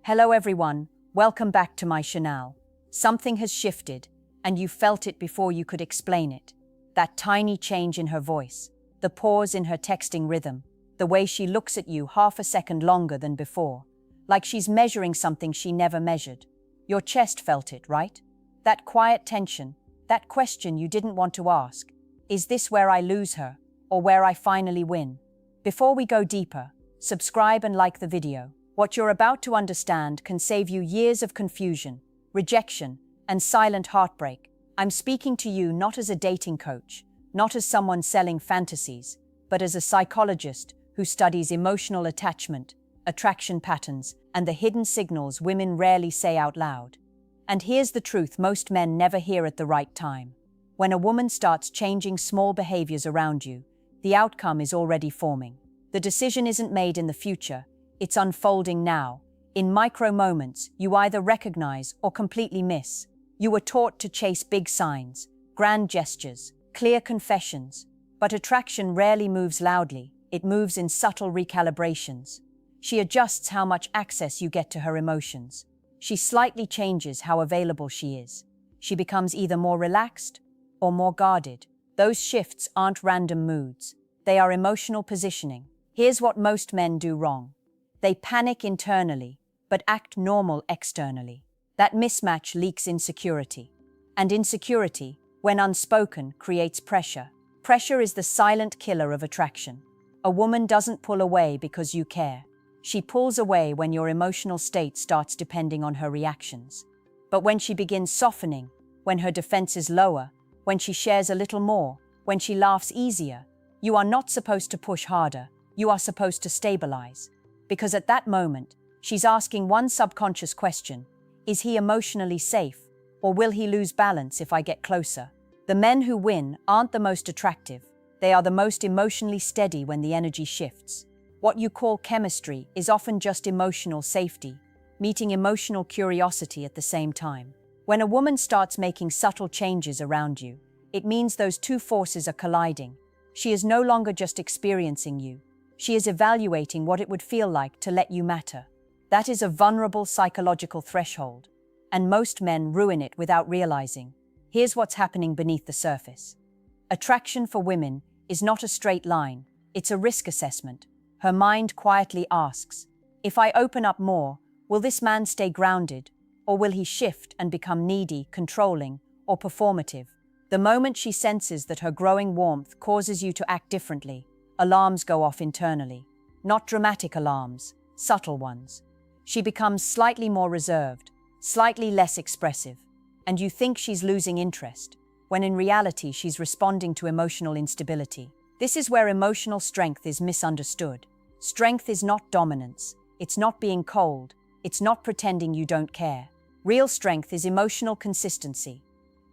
Hello everyone, welcome back to my channel. Something has shifted, and you felt it before you could explain it. That tiny change in her voice, the pause in her texting rhythm, the way she looks at you half a second longer than before, like she's measuring something she never measured. Your chest felt it, right? That quiet tension, that question you didn't want to ask. Is this where I lose her, or where I finally win? Before we go deeper, subscribe and like the video. What you're about to understand can save you years of confusion, rejection, and silent heartbreak. I'm speaking to you not as a dating coach, not as someone selling fantasies, but as a psychologist who studies emotional attachment, attraction patterns, and the hidden signals women rarely say out loud. And here's the truth most men never hear at the right time. When a woman starts changing small behaviors around you, the outcome is already forming. The decision isn't made in the future, it's unfolding now. In micro moments, you either recognize or completely miss. You were taught to chase big signs, grand gestures, clear confessions. But attraction rarely moves loudly, it moves in subtle recalibrations. She adjusts how much access you get to her emotions. She slightly changes how available she is. She becomes either more relaxed or more guarded. Those shifts aren't random moods. They are emotional positioning. Here's what most men do wrong. They panic internally, but act normal externally. That mismatch leaks insecurity. And insecurity, when unspoken, creates pressure. Pressure is the silent killer of attraction. A woman doesn't pull away because you care. She pulls away when your emotional state starts depending on her reactions. But when she begins softening, when her defense is lower, when she shares a little more, when she laughs easier, you are not supposed to push harder, you are supposed to stabilize. Because at that moment, she's asking one subconscious question: is he emotionally safe, or will he lose balance if I get closer? The men who win aren't the most attractive, they are the most emotionally steady when the energy shifts. What you call chemistry is often just emotional safety, meeting emotional curiosity at the same time. When a woman starts making subtle changes around you, it means those two forces are colliding. She is no longer just experiencing you. She is evaluating what it would feel like to let you matter. That is a vulnerable psychological threshold, and most men ruin it without realizing. Here's what's happening beneath the surface. Attraction for women is not a straight line, it's a risk assessment. Her mind quietly asks, if I open up more, will this man stay grounded, or will he shift and become needy, controlling, or performative? The moment she senses that her growing warmth causes you to act differently, alarms go off internally. Not dramatic alarms, subtle ones. She becomes slightly more reserved, slightly less expressive, and you think she's losing interest, when in reality she's responding to emotional instability. This is where emotional strength is misunderstood. Strength is not dominance, it's not being cold, it's not pretending you don't care. Real strength is emotional consistency,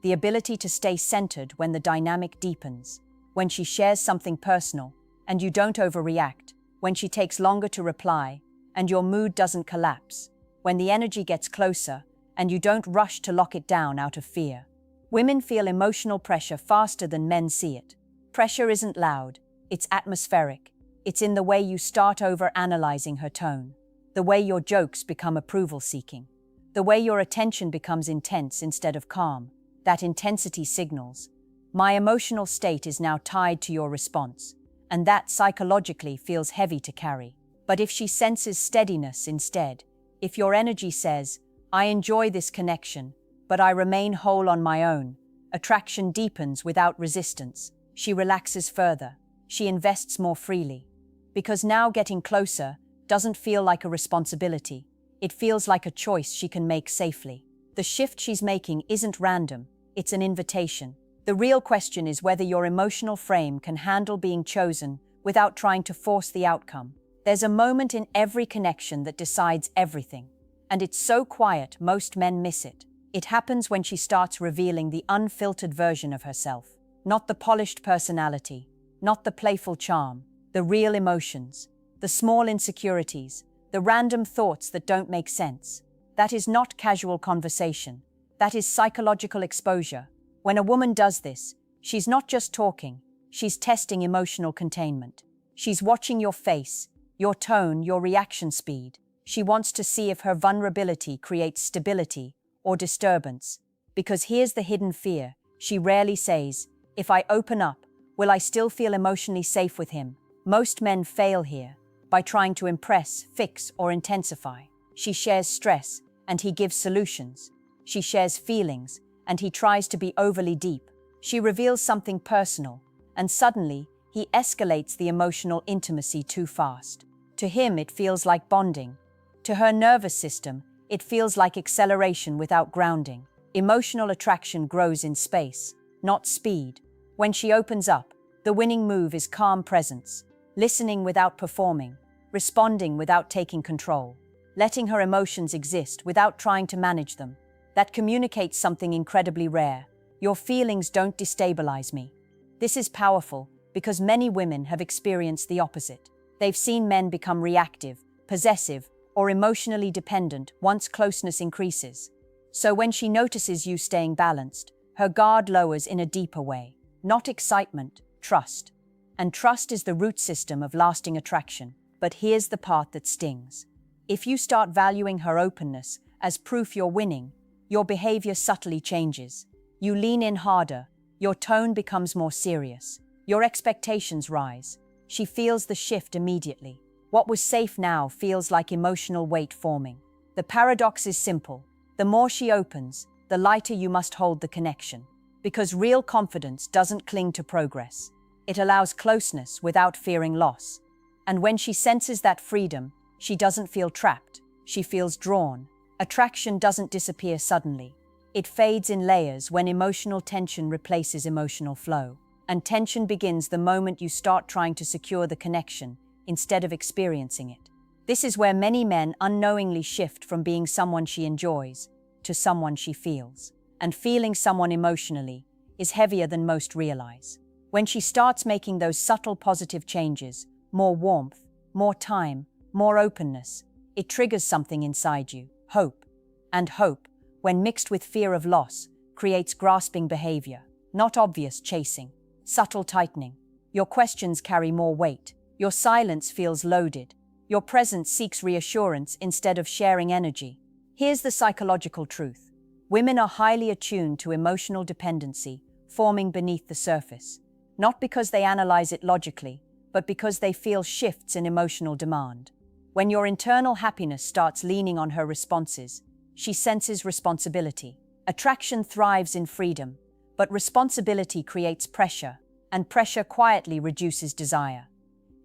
the ability to stay centered when the dynamic deepens, when she shares something personal, and you don't overreact, when she takes longer to reply, and your mood doesn't collapse, when the energy gets closer, and you don't rush to lock it down out of fear. Women feel emotional pressure faster than men see it. Pressure isn't loud, it's atmospheric. It's in the way you start over-analyzing her tone, the way your jokes become approval-seeking, the way your attention becomes intense instead of calm. That intensity signals, my emotional state is now tied to your response, and that psychologically feels heavy to carry. But if she senses steadiness instead, if your energy says, I enjoy this connection, but I remain whole on my own, attraction deepens without resistance. She relaxes further, she invests more freely. Because now getting closer doesn't feel like a responsibility, it feels like a choice she can make safely. The shift she's making isn't random, it's an invitation. The real question is whether your emotional frame can handle being chosen without trying to force the outcome. There's a moment in every connection that decides everything, and it's so quiet most men miss it. It happens when she starts revealing the unfiltered version of herself, not the polished personality, not the playful charm, the real emotions, the small insecurities, the random thoughts that don't make sense. That is not casual conversation, that is psychological exposure. When a woman does this, she's not just talking, she's testing emotional containment. She's watching your face, your tone, your reaction speed. She wants to see if her vulnerability creates stability or disturbance. Because here's the hidden fear. She rarely says, "If I open up, will I still feel emotionally safe with him?" Most men fail here by trying to impress, fix, or intensify. She shares stress, and he gives solutions. She shares feelings, and he tries to be overly deep. She reveals something personal, and suddenly, he escalates the emotional intimacy too fast. To him, it feels like bonding. To her nervous system, it feels like acceleration without grounding. Emotional attraction grows in space, not speed. When she opens up, the winning move is calm presence, listening without performing, responding without taking control, letting her emotions exist without trying to manage them. That communicates something incredibly rare. Your feelings don't destabilize me. This is powerful because many women have experienced the opposite. They've seen men become reactive, possessive, or emotionally dependent once closeness increases. So when she notices you staying balanced, her guard lowers in a deeper way. Not excitement, trust. And trust is the root system of lasting attraction. But here's the part that stings. If you start valuing her openness as proof you're winning, your behavior subtly changes. You lean in harder, your tone becomes more serious, your expectations rise. She feels the shift immediately. What was safe now feels like emotional weight forming. The paradox is simple. The more she opens, the lighter you must hold the connection. Because real confidence doesn't cling to progress. It allows closeness without fearing loss. And when she senses that freedom, she doesn't feel trapped. She feels drawn. Attraction doesn't disappear suddenly. It fades in layers when emotional tension replaces emotional flow. And tension begins the moment you start trying to secure the connection instead of experiencing it. This is where many men unknowingly shift from being someone she enjoys to someone she feels. And feeling someone emotionally is heavier than most realize. When she starts making those subtle positive changes, more warmth, more time, more openness, it triggers something inside you, hope. And hope, when mixed with fear of loss, creates grasping behavior, not obvious chasing, subtle tightening. Your questions carry more weight. Your silence feels loaded. Your presence seeks reassurance instead of sharing energy. Here's the psychological truth. Women are highly attuned to emotional dependency forming beneath the surface, not because they analyze it logically, but because they feel shifts in emotional demand. When your internal happiness starts leaning on her responses, she senses responsibility. Attraction thrives in freedom, but responsibility creates pressure, and pressure quietly reduces desire.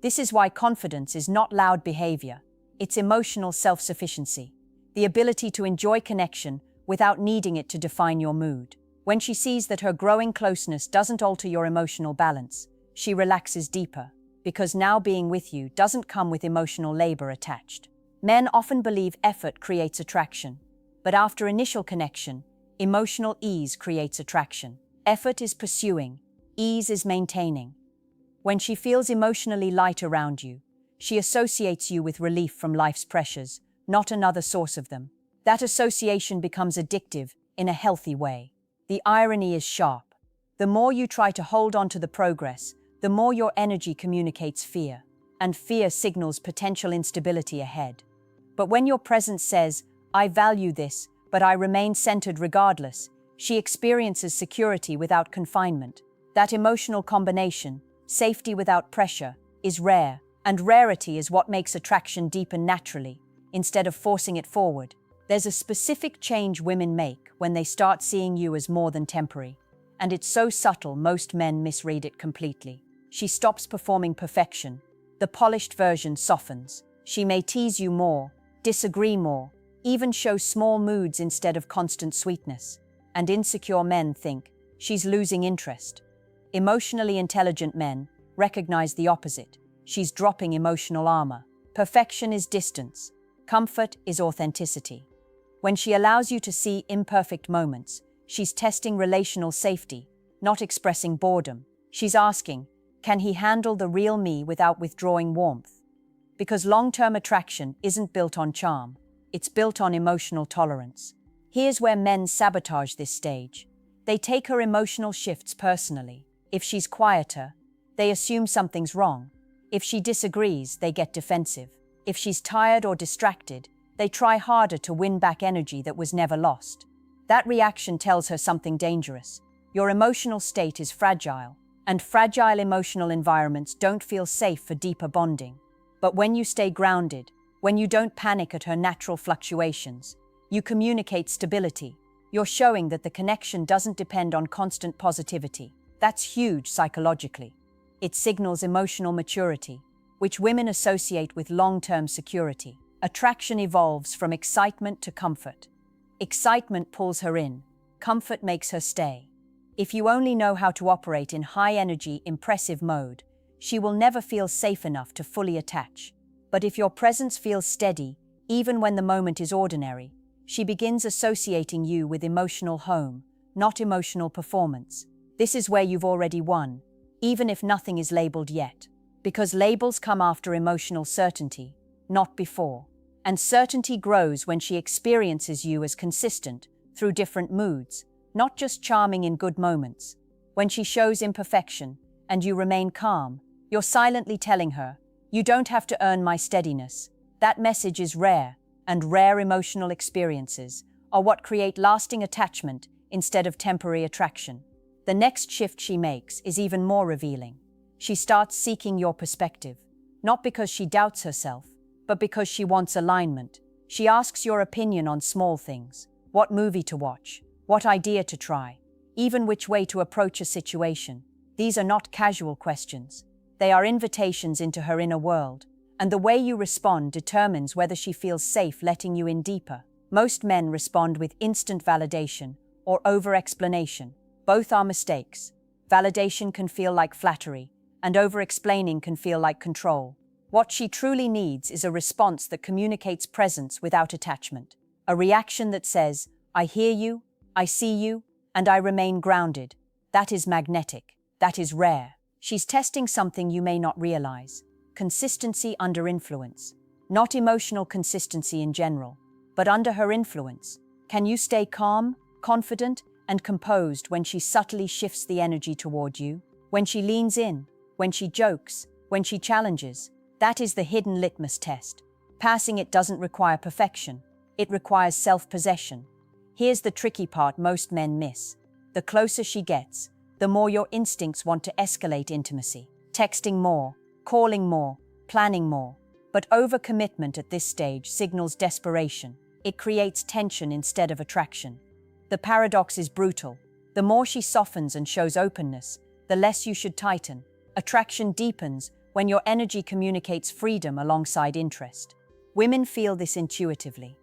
This is why confidence is not loud behavior, it's emotional self-sufficiency, the ability to enjoy connection without needing it to define your mood. When she sees that her growing closeness doesn't alter your emotional balance, she relaxes deeper, because now being with you doesn't come with emotional labor attached. Men often believe effort creates attraction, but after initial connection, emotional ease creates attraction. Effort is pursuing, ease is maintaining. When she feels emotionally light around you, she associates you with relief from life's pressures, not another source of them. That association becomes addictive in a healthy way. The irony is sharp. The more you try to hold on to the progress, the more your energy communicates fear, and fear signals potential instability ahead. But when your presence says, "I value this, but I remain centered regardless," she experiences security without confinement. That emotional combination, safety without pressure, is rare, and rarity is what makes attraction deepen naturally, instead of forcing it forward. There's a specific change women make when they start seeing you as more than temporary, and it's so subtle most men misread it completely. She stops performing perfection. The polished version softens. She may tease you more, disagree more, even show small moods instead of constant sweetness. And insecure men think she's losing interest. Emotionally intelligent men recognize the opposite. She's dropping emotional armor. Perfection is distance. Comfort is authenticity. When she allows you to see imperfect moments, she's testing relational safety, not expressing boredom. She's asking, can he handle the real me without withdrawing warmth? Because long-term attraction isn't built on charm, it's built on emotional tolerance. Here's where men sabotage this stage. They take her emotional shifts personally. If she's quieter, they assume something's wrong. If she disagrees, they get defensive. If she's tired or distracted, They try harder to win back energy that was never lost. That reaction tells her something dangerous. Your emotional state is fragile, and fragile emotional environments don't feel safe for deeper bonding. But when you stay grounded, when you don't panic at her natural fluctuations, you communicate stability. You're showing that the connection doesn't depend on constant positivity. That's huge psychologically. It signals emotional maturity, which women associate with long-term security. Attraction evolves from excitement to comfort. Excitement pulls her in, comfort makes her stay. If you only know how to operate in high-energy, impressive mode, she will never feel safe enough to fully attach. But if your presence feels steady, even when the moment is ordinary, she begins associating you with emotional home, not emotional performance. This is where you've already won, even if nothing is labeled yet. Because labels come after emotional certainty, not before. And certainty grows when she experiences you as consistent, through different moods, not just charming in good moments. When she shows imperfection, and you remain calm, you're silently telling her, "You don't have to earn my steadiness." That message is rare, and rare emotional experiences are what create lasting attachment instead of temporary attraction. The next shift she makes is even more revealing. She starts seeking your perspective, not because she doubts herself, but because she wants alignment. She asks your opinion on small things: what movie to watch, what idea to try, even which way to approach a situation. These are not casual questions. They are invitations into her inner world, and the way you respond determines whether she feels safe letting you in deeper. Most men respond with instant validation or over-explanation. Both are mistakes. Validation can feel like flattery, and over-explaining can feel like control. What she truly needs is a response that communicates presence without attachment. A reaction that says, "I hear you, I see you, and I remain grounded." That is magnetic. That is rare. She's testing something you may not realize: consistency under influence. Not emotional consistency in general, but under her influence. Can you stay calm, confident, and composed when she subtly shifts the energy toward you? When she leans in, when she jokes, when she challenges? That is the hidden litmus test. Passing it doesn't require perfection. It requires self-possession. Here's the tricky part most men miss. The closer she gets, the more your instincts want to escalate intimacy. Texting more, calling more, planning more. But overcommitment at this stage signals desperation. It creates tension instead of attraction. The paradox is brutal. The more she softens and shows openness, the less you should tighten. Attraction deepens when your energy communicates freedom alongside interest. Women feel this intuitively.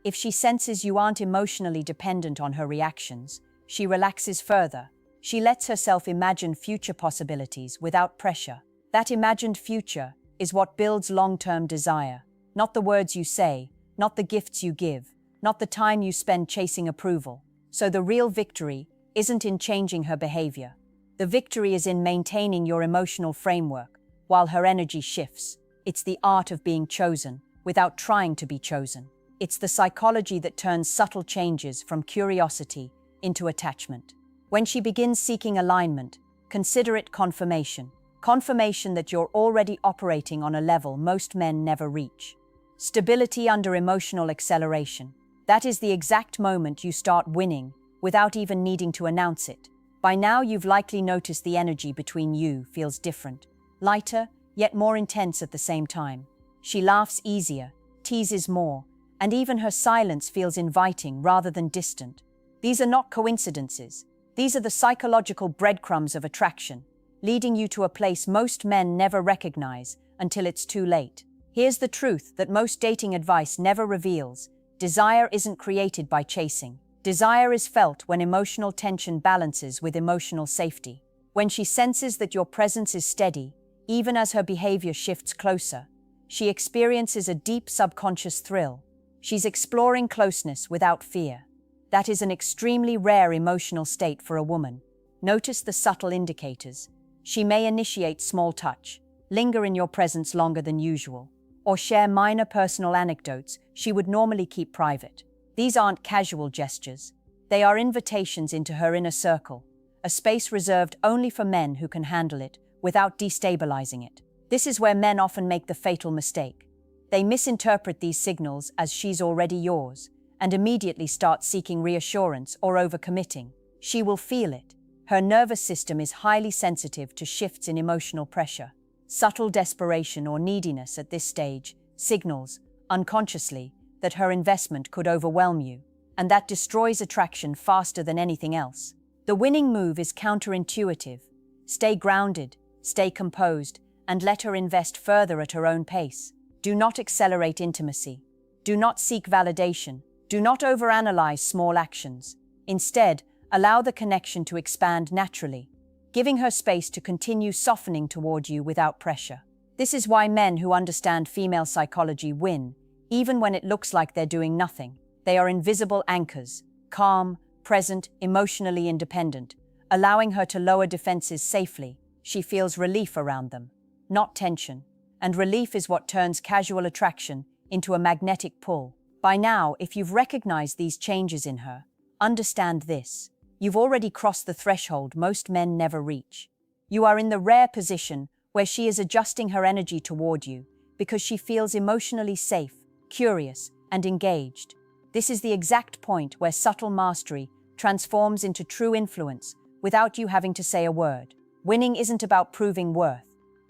If she senses you aren't emotionally dependent on her reactions, she relaxes further. She lets herself imagine future possibilities without pressure. That imagined future is what builds long-term desire. Not the words you say, not the gifts you give, not the time you spend chasing approval. So the real victory isn't in changing her behavior. The victory is in maintaining your emotional framework while her energy shifts. It's the art of being chosen without trying to be chosen. It's the psychology that turns subtle changes from curiosity into attachment. When she begins seeking alignment, consider it confirmation. Confirmation that you're already operating on a level most men never reach. Stability under emotional acceleration. That is the exact moment you start winning without even needing to announce it. By now you've likely noticed the energy between you feels different. Lighter, yet more intense at the same time. She laughs easier, teases more, and even her silence feels inviting rather than distant. These are not coincidences. These are the psychological breadcrumbs of attraction, leading you to a place most men never recognize until it's too late. Here's the truth that most dating advice never reveals. Desire isn't created by chasing. Desire is felt when emotional tension balances with emotional safety. When she senses that your presence is steady, even as her behavior shifts closer, she experiences a deep subconscious thrill. She's exploring closeness without fear. That is an extremely rare emotional state for a woman. Notice the subtle indicators. She may initiate small touch, linger in your presence longer than usual, or share minor personal anecdotes she would normally keep private. These aren't casual gestures. They are invitations into her inner circle, a space reserved only for men who can handle it without destabilizing it. This is where men often make the fatal mistake. They misinterpret these signals as she's already yours and immediately start seeking reassurance or overcommitting. She will feel it. Her nervous system is highly sensitive to shifts in emotional pressure. Subtle desperation or neediness at this stage signals, unconsciously, that her investment could overwhelm you, and that destroys attraction faster than anything else. The winning move is counterintuitive. Stay grounded, stay composed, and let her invest further at her own pace. Do not accelerate intimacy. Do not seek validation. Do not overanalyze small actions. Instead, allow the connection to expand naturally, giving her space to continue softening toward you without pressure. This is why men who understand female psychology win, even when it looks like they're doing nothing. They are invisible anchors, calm, present, emotionally independent, allowing her to lower defenses safely. She feels relief around them, not tension. And relief is what turns casual attraction into a magnetic pull. By now, if you've recognized these changes in her, understand this. You've already crossed the threshold most men never reach. You are in the rare position where she is adjusting her energy toward you because she feels emotionally safe, curious, and engaged. This is the exact point where subtle mastery transforms into true influence without you having to say a word. Winning isn't about proving worth.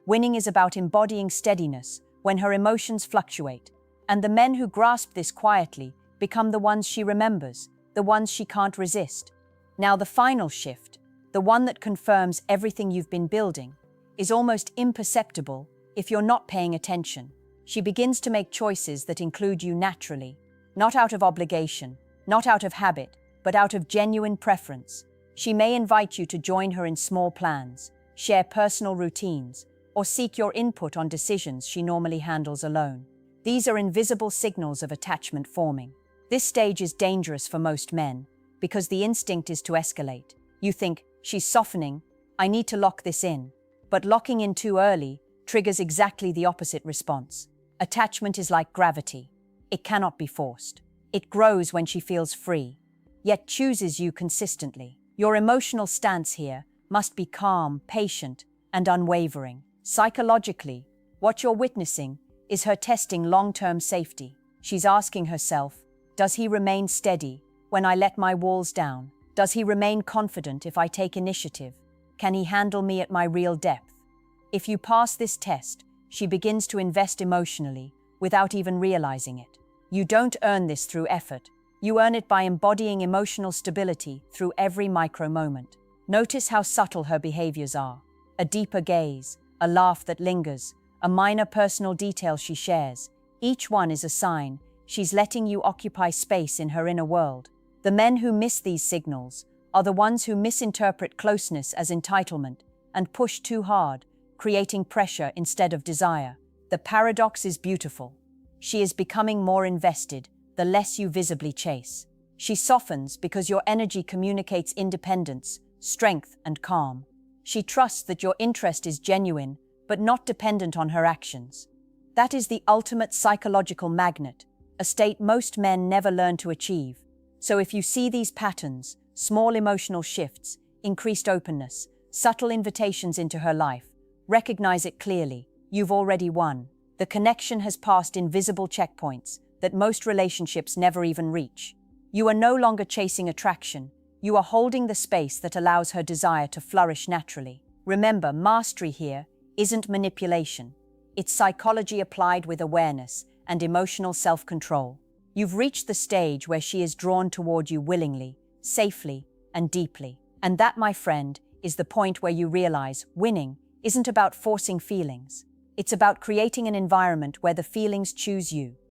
Winning is about embodying steadiness when her emotions fluctuate. And the men who grasp this quietly become the ones she remembers, the ones she can't resist. Now the final shift, the one that confirms everything you've been building, is almost imperceptible if you're not paying attention. She begins to make choices that include you naturally, not out of obligation, not out of habit, but out of genuine preference. She may invite you to join her in small plans, share personal routines, or seek your input on decisions she normally handles alone. These are invisible signals of attachment forming. This stage is dangerous for most men because the instinct is to escalate. You think, she's softening, I need to lock this in. But locking in too early triggers exactly the opposite response. Attachment is like gravity. It cannot be forced. It grows when she feels free, yet chooses you consistently. Your emotional stance here must be calm, patient, and unwavering. Psychologically, what you're witnessing is her testing long-term safety. She's asking herself, does he remain steady when I let my walls down? Does he remain confident if I take initiative? Can he handle me at my real depth? If you pass this test, she begins to invest emotionally without even realizing it. You don't earn this through effort. You earn it by embodying emotional stability through every micro moment. Notice how subtle her behaviors are. A deeper gaze, a laugh that lingers, a minor personal detail she shares. Each one is a sign she's letting you occupy space in her inner world. The men who miss these signals are the ones who misinterpret closeness as entitlement and push too hard, creating pressure instead of desire. The paradox is beautiful. She is becoming more invested the less you visibly chase. She softens because your energy communicates independence, strength, and calm. She trusts that your interest is genuine, but not dependent on her actions. That is the ultimate psychological magnet, a state most men never learn to achieve. So if you see these patterns, small emotional shifts, increased openness, subtle invitations into her life, recognize it clearly. You've already won. The connection has passed invisible checkpoints that most relationships never even reach. You are no longer chasing attraction. You are holding the space that allows her desire to flourish naturally. Remember, mastery here isn't manipulation. It's psychology applied with awareness and emotional self-control. You've reached the stage where she is drawn toward you willingly, safely, and deeply. And that, my friend, is the point where you realize winning isn't about forcing feelings. It's about creating an environment where the feelings choose you.